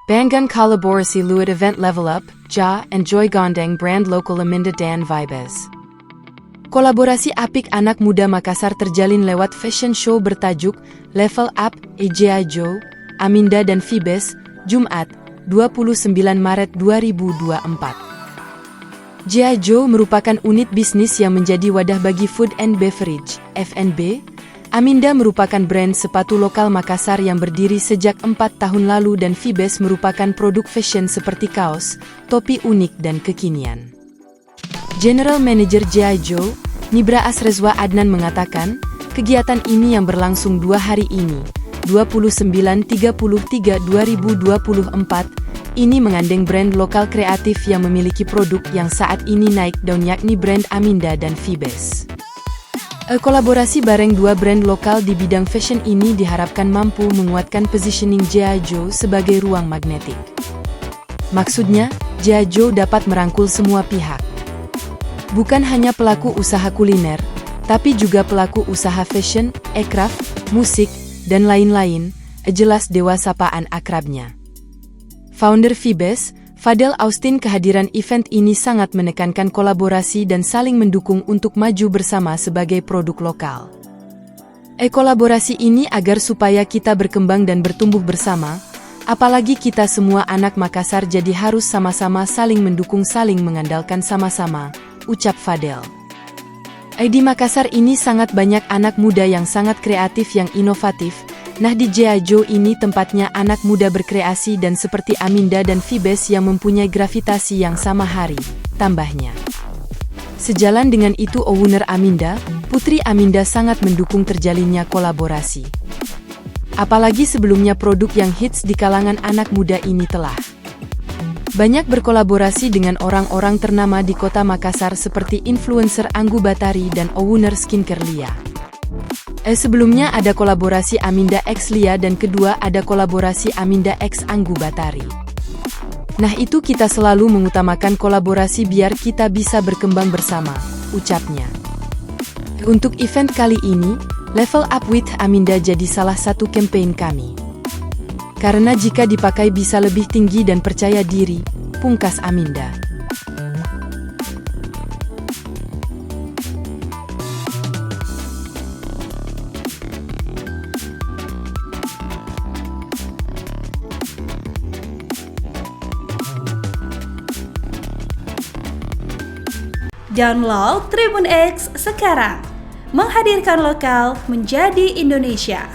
Banggan kolaborasi luat event Level Up, Ja, and Joy Gondeng brand lokal Aminda dan Vibes. Kolaborasi apik anak muda Makassar terjalin lewat fashion show bertajuk Level Up, G.I. Joe, Aminda dan Vibes, Jumat, 29 Maret 2024. G.I. Joe merupakan unit bisnis yang menjadi wadah bagi food and beverage, F&B. Aminda merupakan brand sepatu lokal Makassar yang berdiri sejak 4 tahun lalu dan Vibes merupakan produk fashion seperti kaos, topi unik dan kekinian. General Manager G.I. Joe, Nibra Asrezwa Adnan mengatakan, kegiatan ini yang berlangsung 2 hari ini, 29-33-2024, ini mengandeng brand lokal kreatif yang memiliki produk yang saat ini naik daun yakni brand Aminda dan Vibes. Kolaborasi bareng dua brand lokal di bidang fashion ini diharapkan mampu menguatkan positioning G.I. Joe sebagai ruang magnetik. Maksudnya, G.I. Joe dapat merangkul semua pihak. Bukan hanya pelaku usaha kuliner, tapi juga pelaku usaha fashion, aircraft, musik, dan lain-lain, jelas dewa sapaan akrabnya. Founder Vibes, Fadel Austin kehadiran event ini sangat menekankan kolaborasi dan saling mendukung untuk maju bersama sebagai produk lokal. Kolaborasi ini agar supaya kita berkembang dan bertumbuh bersama, apalagi kita semua anak Makassar jadi harus sama-sama saling mendukung saling mengandalkan sama-sama, ucap Fadel. Di Makassar ini sangat banyak anak muda yang sangat kreatif yang inovatif. Nah di G.I. Joe ini tempatnya anak muda berkreasi dan seperti Aminda dan Vibes yang mempunyai gravitasi yang sama hari, tambahnya. Sejalan dengan itu owner Aminda, Putri Aminda sangat mendukung terjalinnya kolaborasi. Apalagi sebelumnya produk yang hits di kalangan anak muda ini telah banyak berkolaborasi dengan orang-orang ternama di kota Makassar seperti influencer Anggu Batari dan owner skincare Lia. Sebelumnya ada kolaborasi Aminda X Lia dan kedua ada kolaborasi Aminda X Anggu Batari. Nah itu kita selalu mengutamakan kolaborasi biar kita bisa berkembang bersama, ucapnya. Untuk event kali ini, Level Up with Aminda jadi salah satu campaign kami. Karena jika dipakai bisa lebih tinggi dan percaya diri, pungkas Aminda. Download Tribun X sekarang, menghadirkan lokal menjadi Indonesia.